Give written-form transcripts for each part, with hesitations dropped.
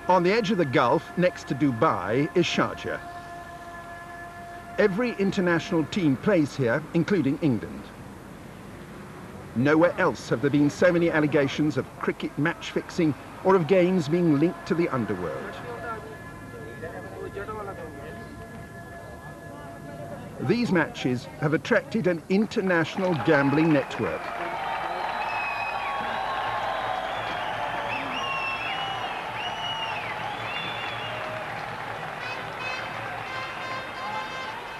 On the edge of the Gulf, next to Dubai, is Sharjah. Every international team plays here, including England. Nowhere else have there been so many allegations of cricket match fixing or of games being linked to the underworld. These matches have attracted an international gambling network.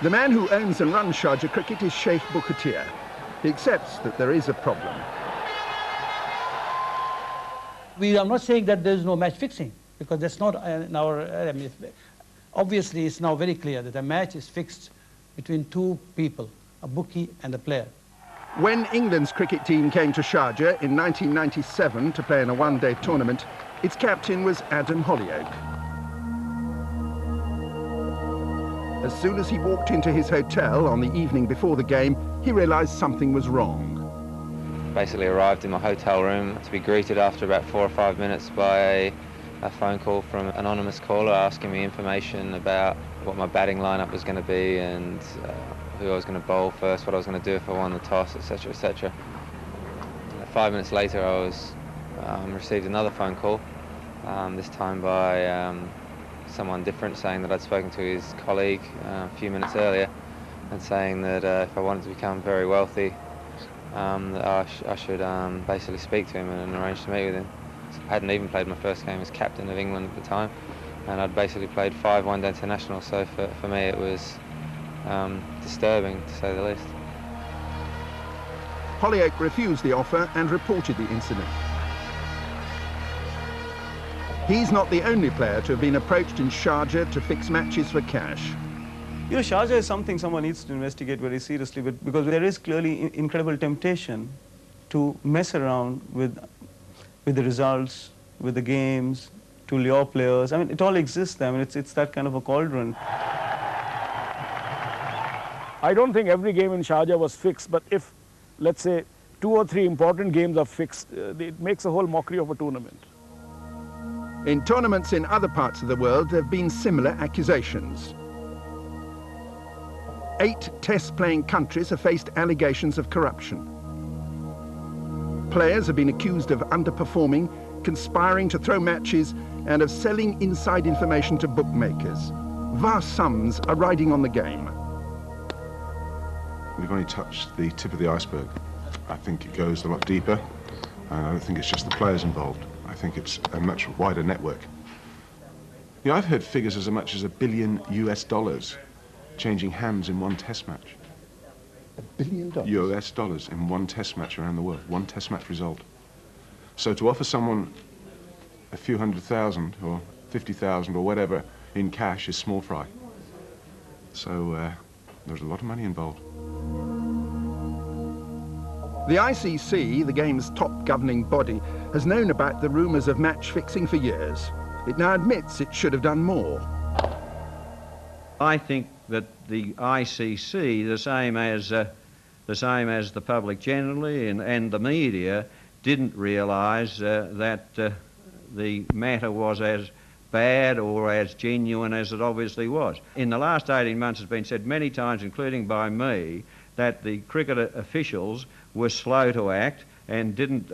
The man who owns and runs Sharjah Cricket is Sheikh Bukatir. He accepts that there is a problem. I'm not saying that there is no match fixing, because that's not in our... obviously, it's now very clear that a match is fixed between two people, a bookie and a player. When England's cricket team came to Sharjah in 1997 to play in a one-day tournament, its captain was Adam Hollioake. As soon as he walked into his hotel on the evening before the game, he realised something was wrong. Basically arrived in my hotel room to be greeted after about 4 or 5 minutes by a phone call from an anonymous caller asking me information about what my batting lineup was going to be and who I was going to bowl first, what I was going to do if I won the toss, etc., etc. 5 minutes later, I was received another phone call, this time by someone different, saying that I'd spoken to his colleague a few minutes earlier and saying that if I wanted to become very wealthy, that I should basically speak to him and arrange to meet with him. I hadn't even played my first game as captain of England at the time, and I'd basically played 5 one-day internationals, so for me it was disturbing, to say the least. Hollioake refused the offer and reported the incident. He's not the only player to have been approached in Sharjah to fix matches for cash. You know, Sharjah is something someone needs to investigate very seriously, because there is clearly incredible temptation to mess around with the results, with the games, to lure players. I mean, it all exists there. I mean, it's that kind of a cauldron. I don't think every game in Sharjah was fixed, but if, let's say, 2 or 3 important games are fixed, it makes a whole mockery of a tournament. In tournaments in other parts of the world, there have been similar accusations. 8 test-playing countries have faced allegations of corruption. Players have been accused of underperforming, conspiring to throw matches, and of selling inside information to bookmakers. Vast sums are riding on the game. We've only touched the tip of the iceberg. I think it goes a lot deeper, and I don't think it's just the players involved. I think it's a much wider network. You know, I've heard figures as much as $1 billion US changing hands in one test match. $1 billion? US dollars in one test match around the world, one test match result. So to offer someone a few $100,000 or 50,000 or whatever in cash is small fry. So there's a lot of money involved. The ICC, the game's top governing body, has known about the rumours of match fixing for years. It now admits it should have done more. I think that the ICC, the same as the public generally and the media, didn't realise that the matter was as bad or as genuine as it obviously was. In the last 18 months, it's been said many times, including by me, that the cricket officials were slow to act and didn't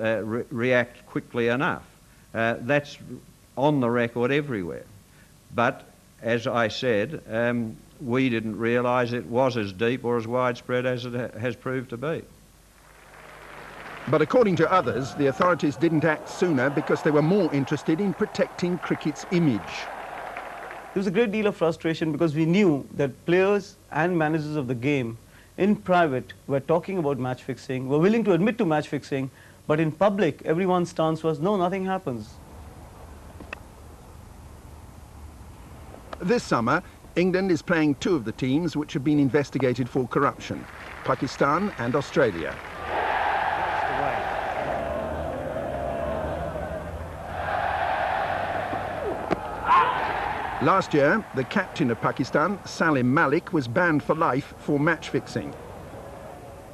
react quickly enough. That's on the record everywhere. But, as I said, we didn't realise it was as deep or as widespread as it has proved to be. But according to others, the authorities didn't act sooner because they were more interested in protecting cricket's image. There was a great deal of frustration because we knew that players and managers of the game in private were talking about match fixing, were willing to admit to match fixing, but in public, everyone's stance was, no, nothing happens. This summer, England is playing 2 of the teams which have been investigated for corruption, Pakistan and Australia. Last year, the captain of Pakistan, Salim Malik, was banned for life for match fixing.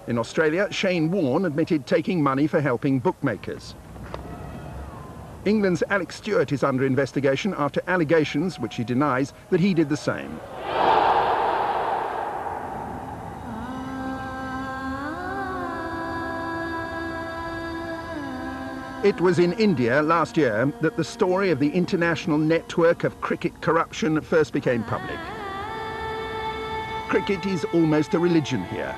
In Australia, Warne admitted taking money for helping bookmakers. England's Alex Stewart is under investigation after allegations, which he denies, that he did the same. It was in India last year that the story of the international network of cricket corruption first became public. Cricket is almost a religion here.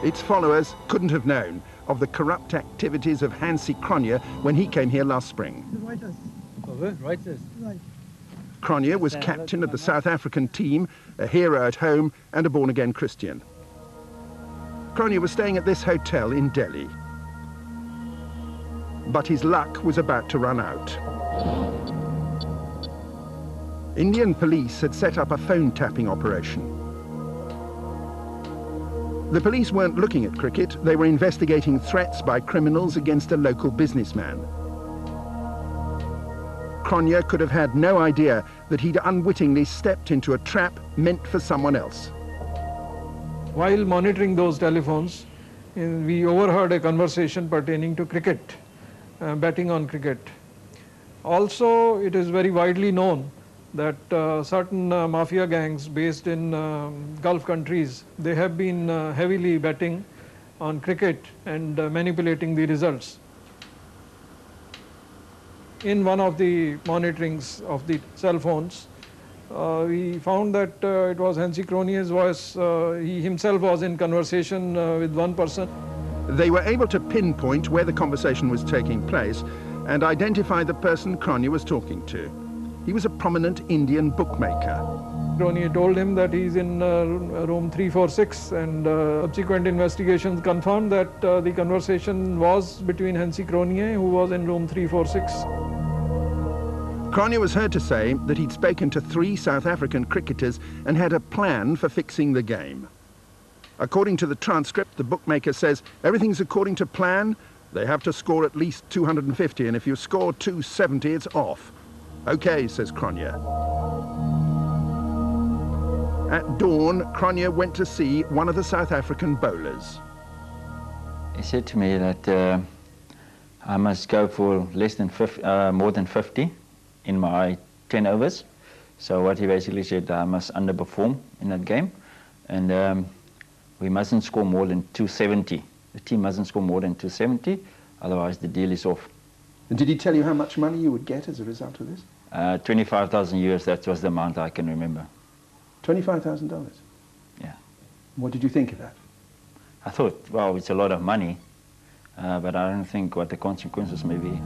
Its followers couldn't have known of the corrupt activities of hANSIE cRONJE when he came here last spring. cRONJE was captain of the South African team, a hero at home and a born-again Christian. cRONJE was staying at this hotel in Delhi. But his luck was about to run out. Indian police had set up a phone tapping operation. The police weren't looking at cricket, they were investigating threats by criminals against a local businessman. cRONJE could have had no idea that he'd unwittingly stepped into a trap meant for someone else. While monitoring those telephones, we overheard a conversation pertaining to cricket. Betting on cricket. Also, it is very widely known that certain mafia gangs based in Gulf countries, they have been heavily betting on cricket and manipulating the results. In one of the monitorings of the cell phones, we found that it was hANSIE cRONJE's voice. He himself was in conversation with one person. They were able to pinpoint where the conversation was taking place and identify the person cRONJE was talking to. He was a prominent Indian bookmaker. cRONJE told him that he's in room 346, and subsequent investigations confirmed that the conversation was between hANSIE cRONJE, who was in room 346. cRONJE was heard to say that he'd spoken to 3 South African cricketers and had a plan for fixing the game. According to the transcript, the bookmaker says everything's according to plan. They have to score at least 250, and if you score 270, it's off. Okay, says cRONJE. At dawn, cRONJE went to see one of the South African bowlers. He said to me that I must go for more than 50 in my 10 overs. So what he basically said, I must underperform in that game, and we mustn't score more than 270. The team mustn't score more than 270, otherwise the deal is off. And did he tell you how much money you would get as a result of this? 25,000 euros, that was the amount I can remember. $25,000? Yeah. What did you think of that? I thought, well, it's a lot of money, but I don't think what the consequences may be.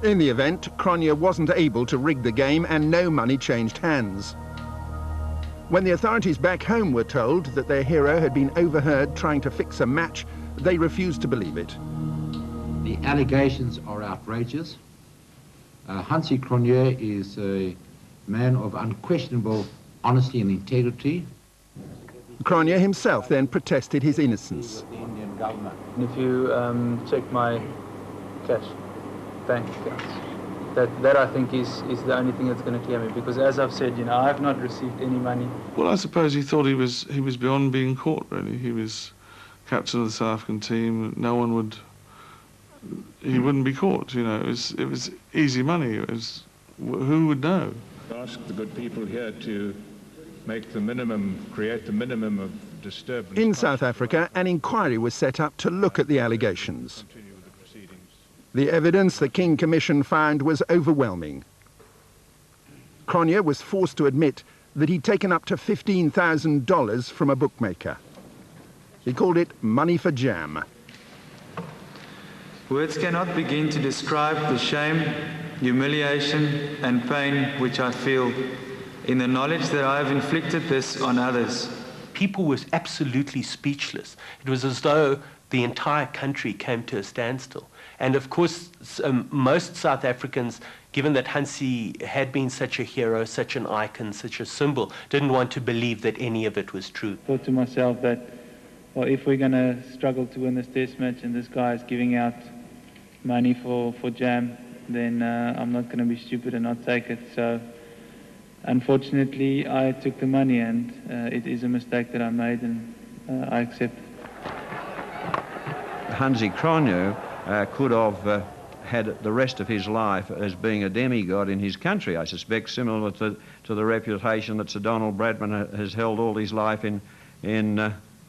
In the event, cRONJE wasn't able to rig the game and no money changed hands. When the authorities back home were told that their hero had been overheard trying to fix a match, they refused to believe it. The allegations are outrageous. hANSIE cRONJE is a man of unquestionable honesty and integrity. cRONJE himself then protested his innocence. The Indian government. If you check my cash, bank accounts, that I think is the only thing that's going to clear me, because as I've said, I have not received any money. Well, I suppose he thought he was beyond being caught, really. He was captain of the South African team. No one would, he wouldn't be caught, It was easy money. It was, who would know? Ask the good people here to make the minimum, create the minimum of disturbance. In South Africa, an inquiry was set up to look at the allegations. The evidence the King Commission found was overwhelming. cRONJE was forced to admit that he'd taken up to $15,000 from a bookmaker. He called it money for jam. Words cannot begin to describe the shame, humiliation and pain which I feel in the knowledge that I have inflicted this on others. People were absolutely speechless. It was as though the entire country came to a standstill. And of course, most South Africans, given that hANSIE had been such a hero, such an icon, such a symbol, didn't want to believe that any of it was true. I thought to myself that, well, if we're going to struggle to win this test match and this guy is giving out money for jam, then I'm not going to be stupid and not take it. So unfortunately, I took the money, and it is a mistake that I made, and I accept it. hANSIE cRONJE could have had the rest of his life as being a demigod in his country, I suspect, similar to the reputation that Sir Donald Bradman has held all his life in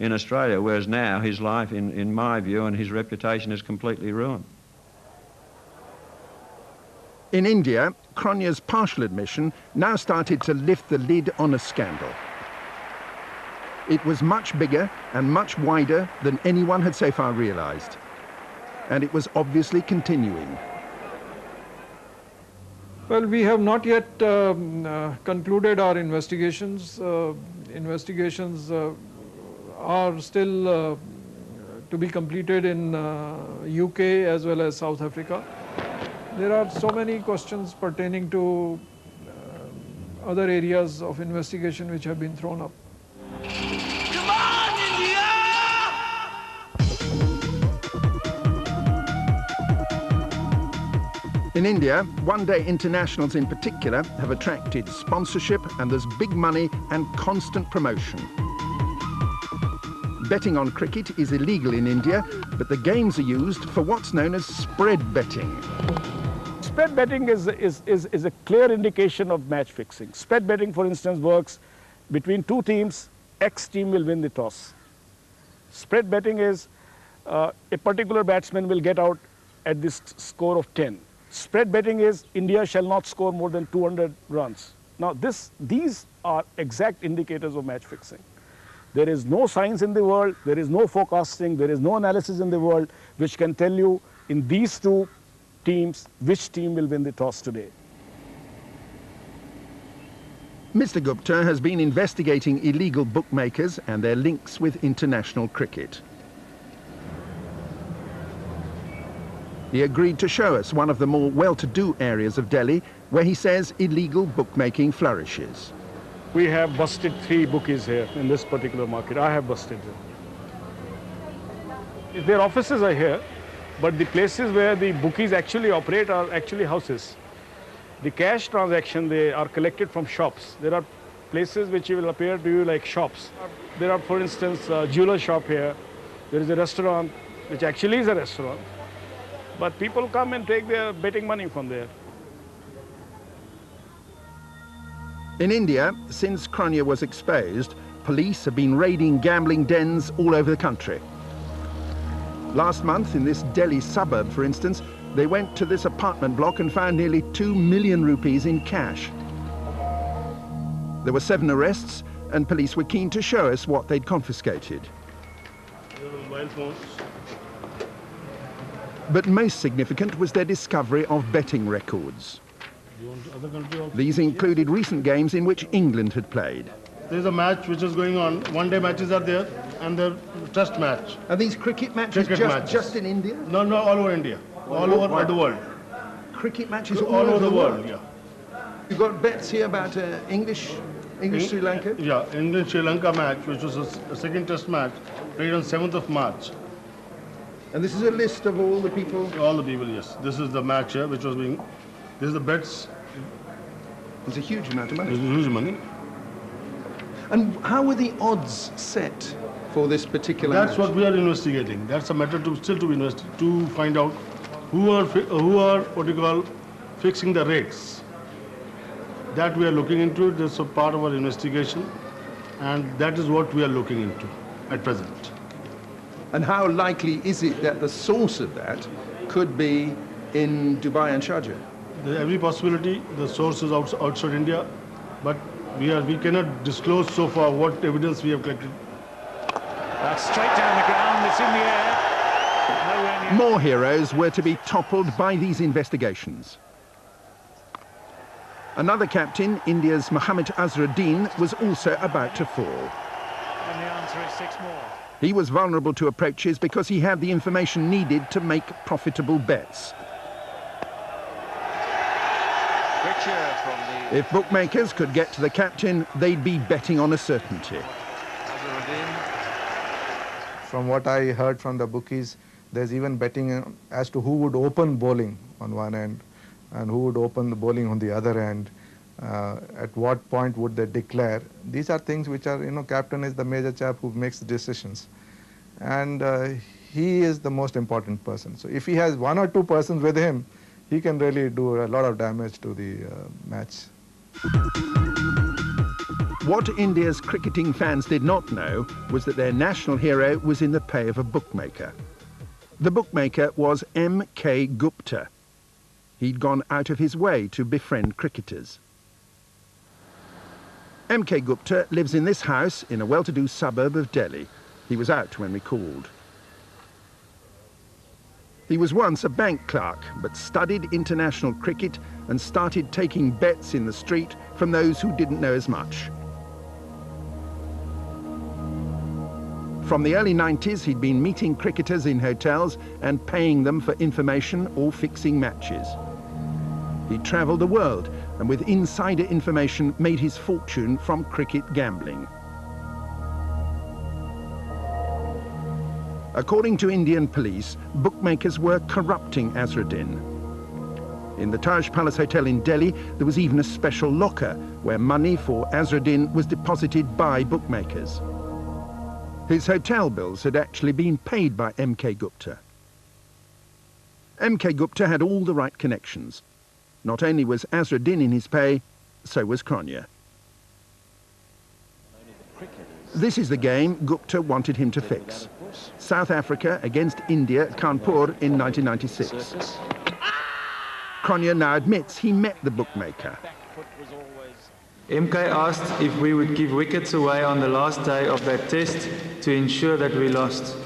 Australia, whereas now his life, in my view, and his reputation is completely ruined. In India, CRONJE's partial admission now started to lift the lid on a scandal. It was much bigger and much wider than anyone had so far realised. And it was obviously continuing. Well, we have not yet concluded our investigations. Investigations are still to be completed in UK as well as South Africa. There are so many questions pertaining to other areas of investigation which have been thrown up. In India, one-day internationals in particular have attracted sponsorship, and there's big money and constant promotion. Betting on cricket is illegal in India, but the games are used for what's known as spread betting. Spread betting is a clear indication of match fixing. Spread betting, for instance, works between two teams. X team will win the toss. Spread betting is a particular batsman will get out at this score of 10. Spread betting is India shall not score more than 200 runs. Now these are exact indicators of match fixing. There is no science in the world, there is no forecasting, there is no analysis in the world which can tell you in these two teams which team will win the toss today. Mr. Gupta has been investigating illegal bookmakers and their links with international cricket. He agreed to show us one of the more well-to-do areas of Delhi where he says illegal bookmaking flourishes. We have busted 3 bookies here in this particular market. I have busted them. Their offices are here, but the places where the bookies actually operate are actually houses. The cash transaction, they are collected from shops. There are places which will appear to you like shops. There are, for instance, a jeweler shop here. There is a restaurant, which actually is a restaurant. But people come and take their betting money from there. In India, since CRONJE was exposed, police have been raiding gambling dens all over the country. Last month, in this Delhi suburb, for instance, they went to this apartment block and found nearly 2 million rupees in cash. There were 7 arrests, and police were keen to show us what they'd confiscated. Mobile phones. But most significant was their discovery of betting records. These included recent games in which England had played. There's a match which is going on. One-day matches are there, and the test match. Are these cricket matches just in India? No, all over India. All over the world. Cricket matches all over the world, yeah. You've got bets here about English Sri Lanka? Yeah, England-Sri Lanka match, which was a second test match, played on 7th of March. And this is a list of all the people? All the people, yes. This is the match here, which was being... This is the bets. It's a huge amount of money. It's huge money. And how were the odds set for this particular match? That's what we are investigating. That's a matter still to investigate, to find out who are what you call fixing the rates. That we are looking into. That's a part of our investigation, and that is what we are looking into at present. And how likely is it that the source of that could be in Dubai and Sharjah? Every possibility. The source is outside India, but we cannot disclose so far what evidence we have collected. That's straight down the ground. It's in the air. More heroes were to be toppled by these investigations. Another captain, India's Mohammad Azharuddin, was also about to fall. And the answer is 6 more. He was vulnerable to approaches because he had the information needed to make profitable bets. If bookmakers could get to the captain, they'd be betting on a certainty. From what I heard from the bookies, there's even betting as to who would open bowling on one end and who would open the bowling on the other end. At what point would they declare? These are things which are, captain is the major chap who makes the decisions. And he is the most important person. So if he has 1 or 2 persons with him, he can really do a lot of damage to the match. What India's cricketing fans did not know was that their national hero was in the pay of a bookmaker. The bookmaker was M.K. Gupta. He'd gone out of his way to befriend cricketers. M.K. Gupta lives in this house in a well-to-do suburb of Delhi. He was out when we called. He was once a bank clerk, but studied international cricket and started taking bets in the street from those who didn't know as much. From the early 90s, he'd been meeting cricketers in hotels and paying them for information or fixing matches. He travelled the world and with insider information made his fortune from cricket gambling. According to Indian police, bookmakers were corrupting Azharuddin. In the Taj Palace Hotel in Delhi, there was even a special locker where money for Azharuddin was deposited by bookmakers. His hotel bills had actually been paid by M.K. Gupta. M.K. Gupta had all the right connections. Not only was Azharuddin in his pay, so was CRONJE. This is the game Gupta wanted him to fix. South Africa against India at Kanpur in 1996. CRONJE now admits he met the bookmaker. MK asked if we would give wickets away on the last day of that test to ensure that we lost.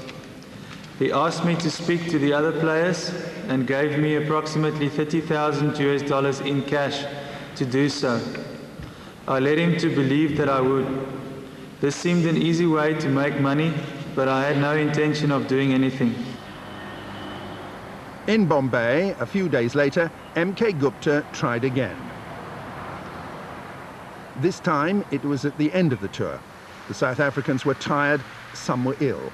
He asked me to speak to the other players and gave me approximately $30,000 in cash to do so. I led him to believe that I would. This seemed an easy way to make money, but I had no intention of doing anything. In Bombay, a few days later, M.K. Gupta tried again. This time, it was at the end of the tour. The South Africans were tired, some were ill.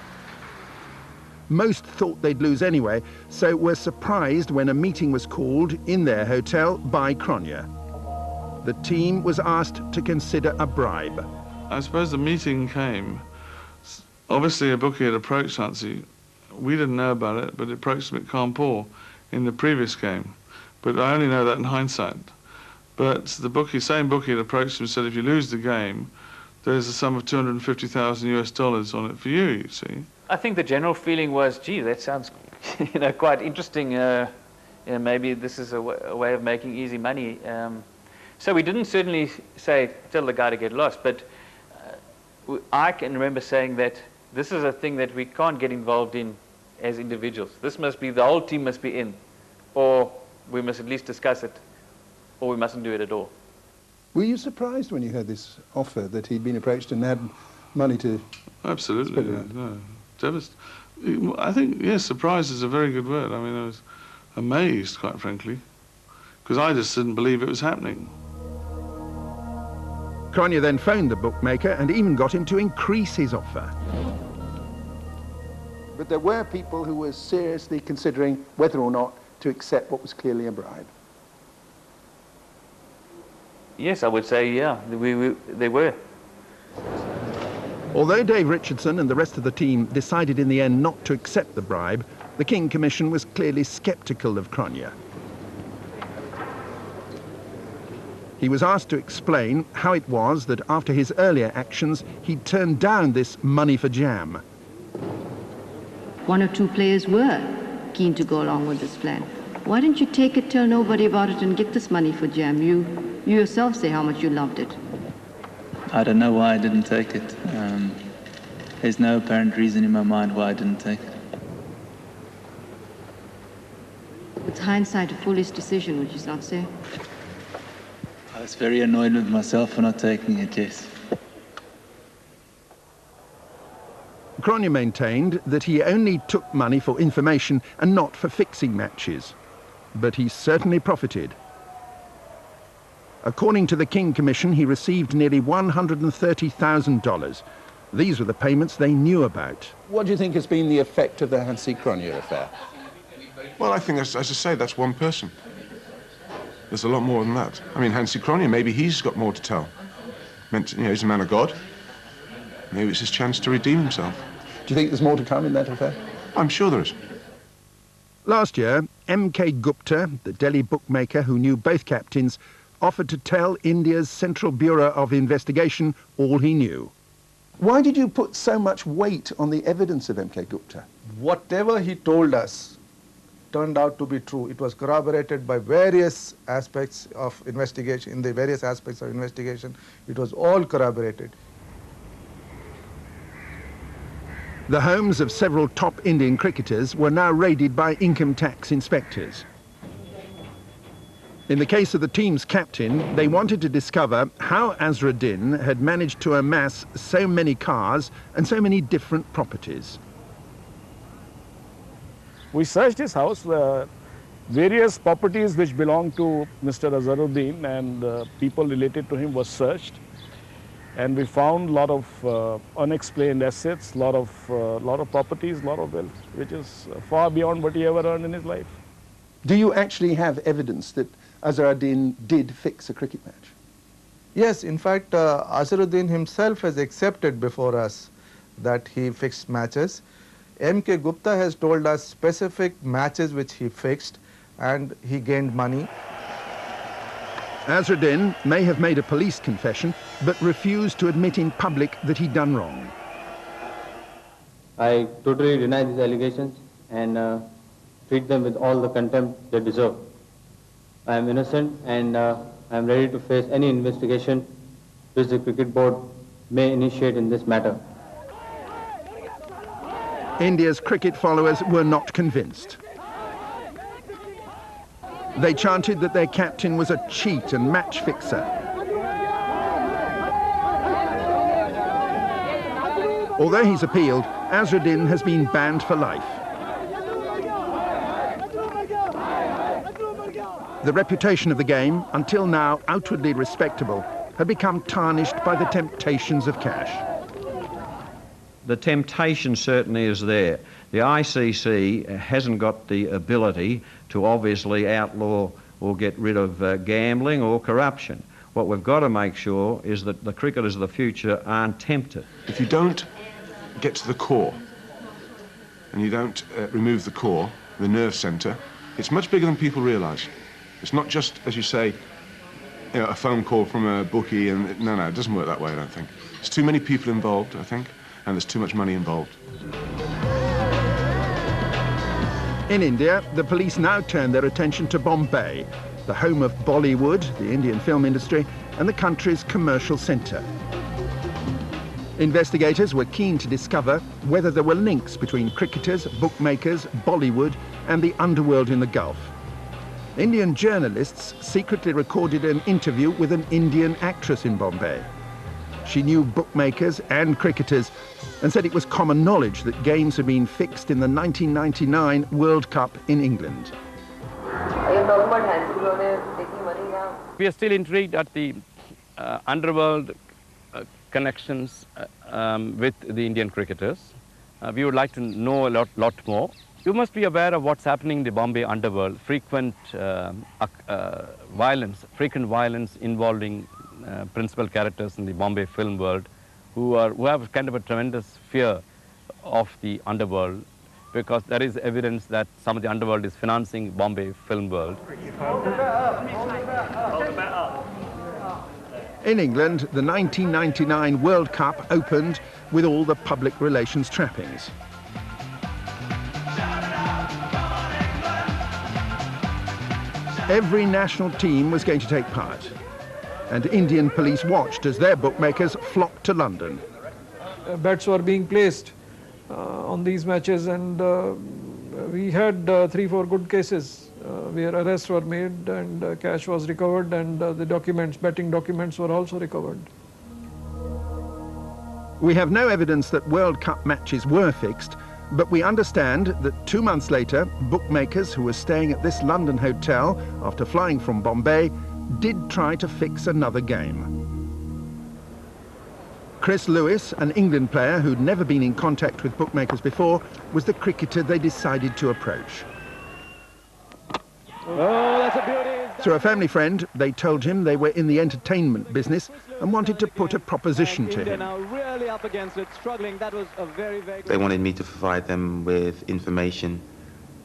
Most thought they'd lose anyway, so were surprised when a meeting was called in their hotel by CRONJE. The team was asked to consider a bribe. I suppose the meeting came. Obviously, a bookie had approached hANSIE. We didn't know about it, but it approached him at Kanpur in the previous game. But I only know that in hindsight. But the same bookie had approached him and said, if you lose the game, there's a sum of $250,000 on it for you, you see. I think the general feeling was, gee, that sounds quite interesting. Maybe this is a way of making easy money. So we didn't certainly say, tell the guy to get lost, but I can remember saying that this is a thing that we can't get involved in as individuals. This must be, the whole team must be in, or we must at least discuss it, or we mustn't do it at all. Were you surprised when you heard this offer that he'd been approached and had money to Absolutely, split around? no. I think, yes, surprise is a very good word. I mean, I was amazed, quite frankly, because I just didn't believe it was happening. CRONJE then phoned the bookmaker and even got him to increase his offer. But there were people who were seriously considering whether or not to accept what was clearly a bribe. Yes, I would say, yeah, they were. Although Dave Richardson and the rest of the team decided in the end not to accept the bribe, the King Commission was clearly sceptical of CRONJE. He was asked to explain how it was that after his earlier actions, he'd turned down this money for jam. 1 or 2 players were keen to go along with this plan. Why didn't you take it, tell nobody about it, and get this money for jam? You yourself say how much you loved it. I don't know why I didn't take it. There's no apparent reason in my mind why I didn't take it. With hindsight, a foolish decision, would you not say? I was very annoyed with myself for not taking it, yes. CRONJE maintained that he only took money for information and not for fixing matches. But he certainly profited. According to the King Commission, he received nearly $130,000. These were the payments they knew about. What do you think has been the effect of the hANSIE CRONJE affair? Well, I think, as I say, that's one person. There's a lot more than that. I mean, hANSIE CRONJE, maybe he's got more to tell. He's a man of God. Maybe it's his chance to redeem himself. Do you think there's more to come in that affair? I'm sure there is. Last year, M.K. Gupta, the Delhi bookmaker who knew both captains, offered to tell India's Central Bureau of Investigation all he knew. Why did you put so much weight on the evidence of M.K. Gupta? Whatever he told us turned out to be true. It was corroborated by various aspects of investigation. In the various aspects of investigation, it was all corroborated. The homes of several top Indian cricketers were now raided by income tax inspectors. In the case of the team's captain, they wanted to discover how Azharuddin had managed to amass so many cars and so many different properties. We searched his house. Various properties which belonged to Mr. Azharuddin and people related to him was searched. And we found a lot of unexplained assets, lot of properties, lot of wealth, which is far beyond what he ever earned in his life. Do you actually have evidence that Azharuddin did fix a cricket match? Yes, in fact, Azharuddin himself has accepted before us that he fixed matches. M.K. Gupta has told us specific matches which he fixed and he gained money. Azharuddin may have made a police confession, but refused to admit in public that he'd done wrong. I totally deny these allegations and treat them with all the contempt they deserve. I am innocent and I am ready to face any investigation which the cricket board may initiate in this matter. India's cricket followers were not convinced. They chanted that their captain was a cheat and match fixer. Although he's appealed, Azharuddin has been banned for life. The reputation of the game, until now outwardly respectable, had become tarnished by the temptations of cash. The temptation certainly is there. The ICC hasn't got the ability to obviously outlaw or get rid of gambling or corruption. What we've got to make sure is that the cricketers of the future aren't tempted. If you don't get to the core and you don't remove the core, the nerve centre, it's much bigger than people realise. It's not just, as you say, a phone call from a bookie and no, it doesn't work that way, I don't think. There's too many people involved, I think, and there's too much money involved. In India, the police now turn their attention to Bombay, the home of Bollywood, the Indian film industry, and the country's commercial centre. Investigators were keen to discover whether there were links between cricketers, bookmakers, Bollywood, and the underworld in the Gulf. Indian journalists secretly recorded an interview with an Indian actress in Bombay. She knew bookmakers and cricketers and said it was common knowledge that games had been fixed in the 1999 World Cup in England. Are you talking about hANSIE taking money now? We are still intrigued at the underworld connections with the Indian cricketers. We would like to know a lot more. You must be aware of what's happening in the Bombay underworld, frequent violence involving principal characters in the Bombay film world who have kind of a tremendous fear of the underworld, because there is evidence that some of the underworld is financing Bombay film world. In England, the 1999 World Cup opened with all the public relations trappings. Every national team was going to take part, and Indian police watched as their bookmakers flocked to London. Bets were being placed on these matches, and we had 3-4 good cases where arrests were made and cash was recovered, and the betting documents were also recovered. We have no evidence that World Cup matches were fixed, but we understand that 2 months later, bookmakers who were staying at this London hotel after flying from Bombay did try to fix another game. Chris Lewis, an England player who'd never been in contact with bookmakers before, was the cricketer they decided to approach. Oh, that's a beauty. Through a family friend, they told him they were in the entertainment business and wanted to put a proposition to him. Really up against it, struggling. That was a very They wanted me to provide them with information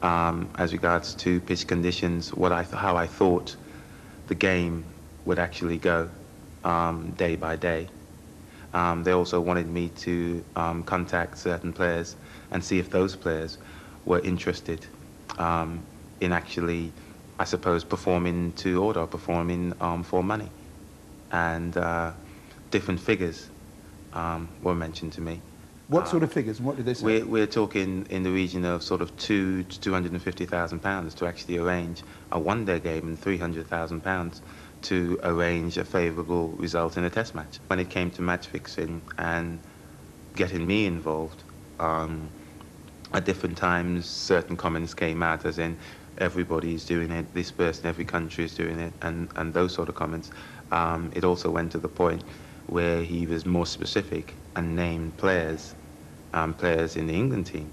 as regards to pitch conditions, how I thought the game would actually go day by day. They also wanted me to contact certain players and see if those players were interested in actually, I suppose, performing to order, performing for money. And different figures were mentioned to me. What sort of figures? What did they say? We're talking in the region of sort of £200,000 to £250,000 to actually arrange a one-day game and £300,000 to arrange a favourable result in a test match. When it came to match fixing and getting me involved, at different times certain comments came out, as in everybody's doing it, this person, every country is doing it, and those sort of comments. It also went to the point where he was more specific and named players, players in the England team,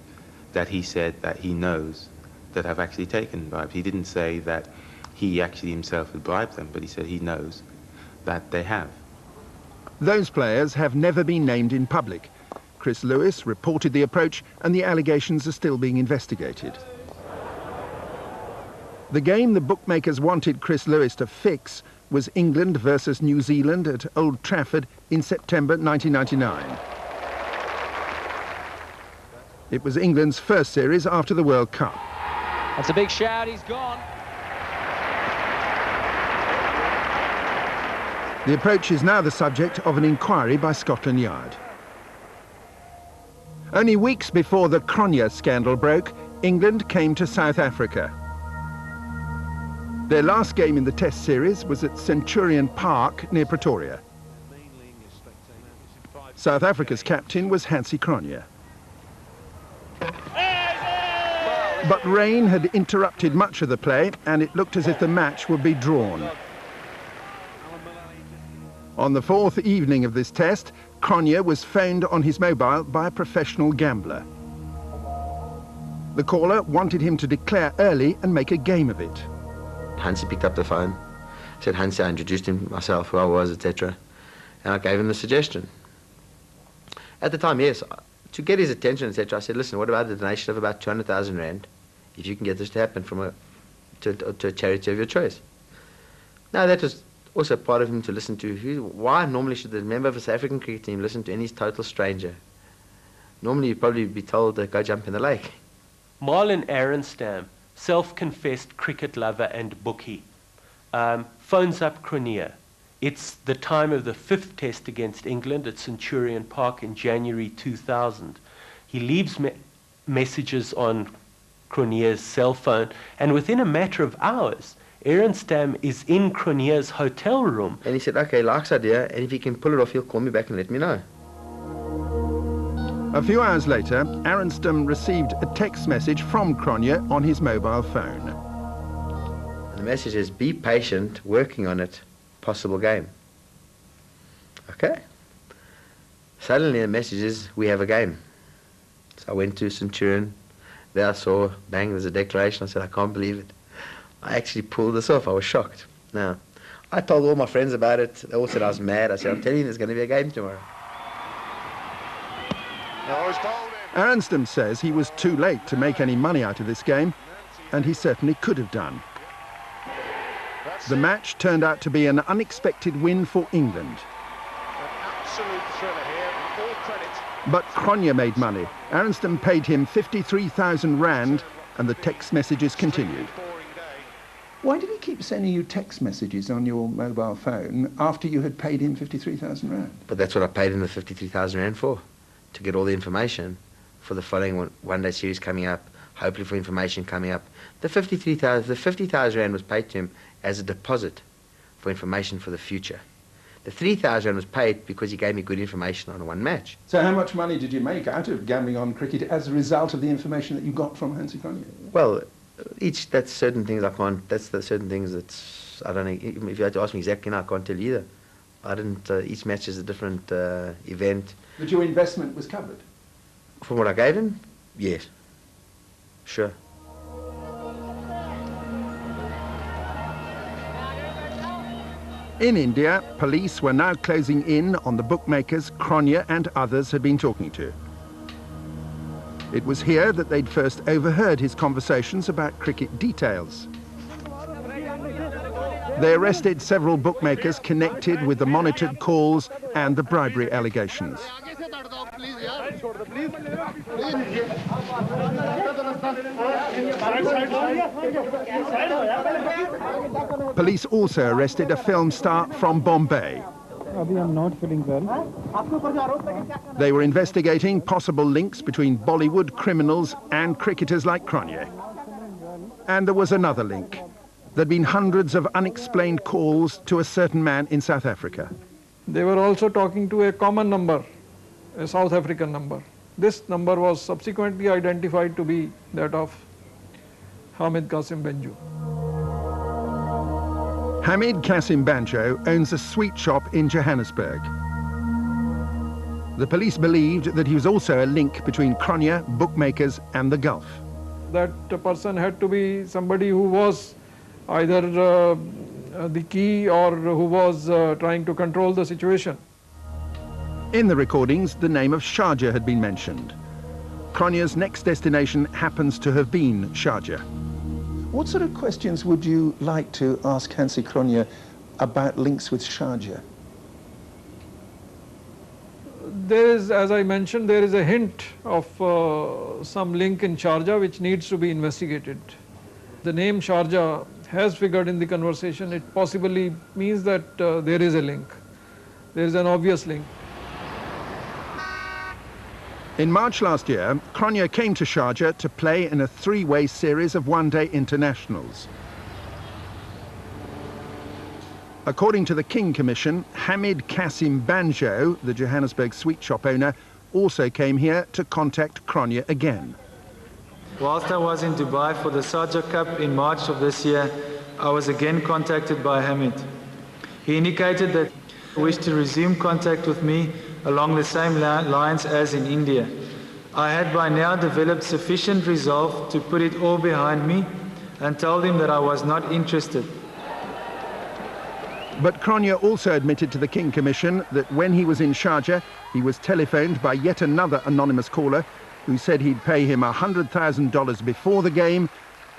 that he said that he knows that have actually taken bribes. He didn't say that he actually himself had bribed them, but he said he knows that they have. Those players have never been named in public. Chris Lewis reported the approach and the allegations are still being investigated. The game the bookmakers wanted Chris Lewis to fix was England versus New Zealand at Old Trafford in September 1999. It was England's first series after the World Cup. That's a big shout, he's gone. The approach is now the subject of an inquiry by Scotland Yard. Only weeks before the cRONJE scandal broke, England came to South Africa. Their last game in the Test series was at Centurion Park near Pretoria. South Africa's captain was hANSIE cRONJE. But rain had interrupted much of the play and it looked as if the match would be drawn. On the fourth evening of this test, cRONJE was phoned on his mobile by a professional gambler. The caller wanted him to declare early and make a game of it. hANSIE picked up the phone, said hANSIE, I introduced him, myself, who I was, etc. And I gave him the suggestion. At the time, yes, to get his attention, etc., I said, listen, what about the donation of about 200,000 Rand, if you can get this to happen from to a charity of your choice? Now, that was also part of him to listen to. Why normally should the member of a South African cricket team listen to any total stranger? Normally you'd probably be told to go jump in the lake. Marlon Arenstam, self-confessed cricket lover and bookie, phones up cRONJE. It's the time of the fifth test against England at Centurion Park in January 2000. He leaves messages on cRONJE's cell phone, and within a matter of hours, Arenstam is in cRONJE's hotel room. And he said, okay, likes idea, and if he can pull it off, he'll call me back and let me know. A few hours later, Arenstam received a text message from cRONJE on his mobile phone. And the message is, be patient, working on it, possible game. Okay. Suddenly the message is, we have a game. So I went to Centurion, there I saw, bang, there's a declaration. I said, I can't believe it. I actually pulled this off. I was shocked. Now, I told all my friends about it. They all said I was mad. I said, I'm telling you, there's going to be a game tomorrow. Arenstam says he was too late to make any money out of this game, and he certainly could have done. The match turned out to be an unexpected win for England. But cRONJE made money. Arenstam paid him 53,000 Rand, and the text messages continued. Why did he keep sending you text messages on your mobile phone after you had paid him 53,000 Rand? But that's what I paid him the 53,000 Rand for, to get all the information for the following one-day series coming up, hopefully for information coming up. The 50,000 Rand was paid to him as a deposit for information for the future. The 3,000 Rand was paid because he gave me good information on one match. So how much money did you make out of gambling on cricket as a result of the information that you got from hANSIE cRONJE? Well, that's certain things I can't, that's the certain things that's, I don't know, if you had to ask me exactly now, I can't tell you either. I didn't, each match is a different event. But your investment was covered? From what I gave him? Yes. Sure. In India, police were now closing in on the bookmakers cRONJE and others had been talking to. It was here that they'd first overheard his conversations about cricket details. They arrested several bookmakers connected with the monitored calls and the bribery allegations. Police also arrested a film star from Bombay. I'm not feeling well. They were investigating possible links between Bollywood criminals and cricketers like cRONJE. And there was another link. There'd been hundreds of unexplained calls to a certain man in South Africa. They were also talking to a common number, a South African number. This number was subsequently identified to be that of Hamid Kasim Benju. Hamid Kasim Banjo owns a sweet shop in Johannesburg. The police believed that he was also a link between cRONJE, bookmakers and the Gulf. That person had to be somebody who was either the key or who was trying to control the situation. In the recordings, the name of Sharjah had been mentioned. cRONJE's next destination happens to have been Sharjah. What sort of questions would you like to ask hANSIE cRONJE about links with Sharjah? There is, as I mentioned, there is a hint of some link in Sharjah which needs to be investigated. The name Sharjah has figured in the conversation. It possibly means that there is a link. There is an obvious link. In March last year, cRONJE came to Sharjah to play in a three-way series of one-day internationals. According to the King Commission, Hamid Kasim Banjo, the Johannesburg sweet shop owner, also came here to contact cRONJE again. Whilst I was in Dubai for the SAGA Cup in March of this year, I was again contacted by Hamid. He indicated that he wished to resume contact with me along the same lines as in India. I had by now developed sufficient resolve to put it all behind me and told him that I was not interested. But cRONJE also admitted to the King Commission that when he was in Sharjah, he was telephoned by yet another anonymous caller who said he'd pay him $100,000 before the game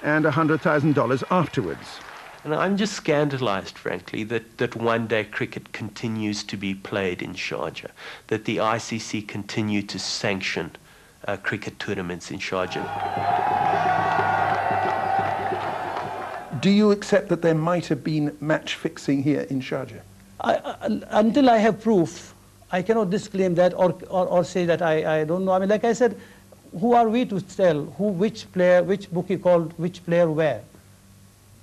and $100,000 afterwards. And I'm just scandalized, frankly, that one-day cricket continues to be played in Sharjah, that the ICC continue to sanction cricket tournaments in Sharjah. Do you accept that there might have been match fixing here in Sharjah? Until I have proof, I cannot disclaim that or say that I don't know. I mean, like I said, who are we to tell which player, which bookie called which player where?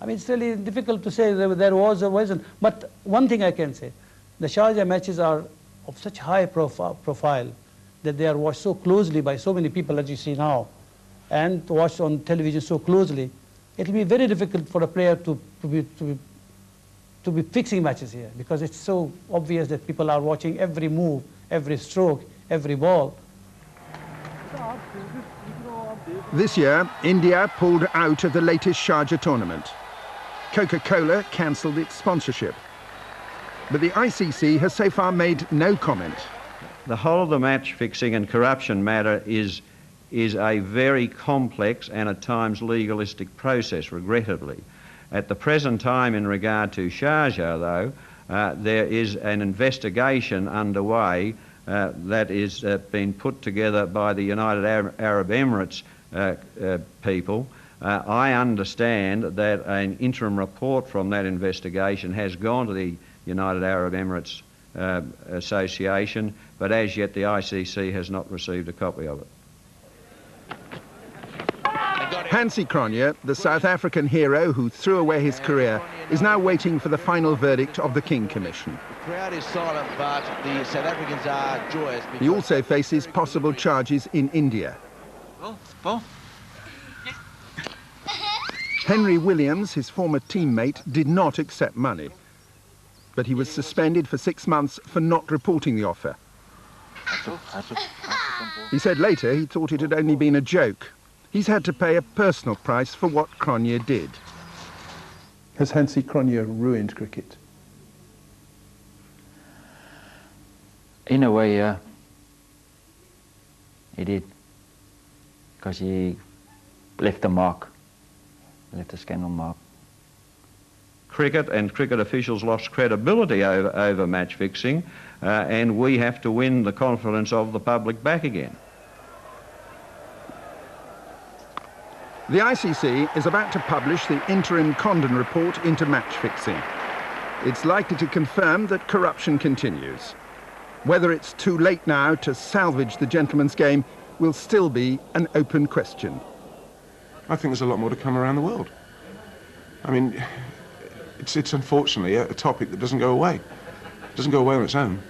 I mean, it's really difficult to say there was or wasn't. But one thing I can say, the Sharjah matches are of such high profile that they are watched so closely by so many people as you see now, and watched on television so closely. It will be very difficult for a player to be fixing matches here, because it's so obvious that people are watching every move, every stroke, every ball. This year, India pulled out of the latest Sharjah tournament. Coca-Cola cancelled its sponsorship. But the ICC has so far made no comment. The whole of the match fixing and corruption matter is a very complex and at times legalistic process, regrettably. At the present time, in regard to Sharjah, though, there is an investigation underway that is been put together by the United Arab Emirates people. I understand that an interim report from that investigation has gone to the United Arab Emirates Association, but as yet the ICC has not received a copy of it. hANSIE cRONJE, the South African hero who threw away his career, is now waiting for the final verdict of the King Commission. The crowd is silent, but the South Africans are joyous. He also faces possible charges in India. Henry Williams, his former teammate, did not accept money, but he was suspended for 6 months for not reporting the offer. He said later he thought it had only been a joke. He's had to pay a personal price for what cRONJE did. Has hANSIE cRONJE ruined cricket? In a way, yeah. He did. Because he left a mark, left a scandal mark. Cricket and cricket officials lost credibility over match fixing, and we have to win the confidence of the public back again. The ICC is about to publish the interim Condon report into match fixing. It's likely to confirm that corruption continues. Whether it's too late now to salvage the gentleman's game will still be an open question. I think there's a lot more to come around the world. I mean, it's unfortunately a topic that doesn't go away. It doesn't go away on its own.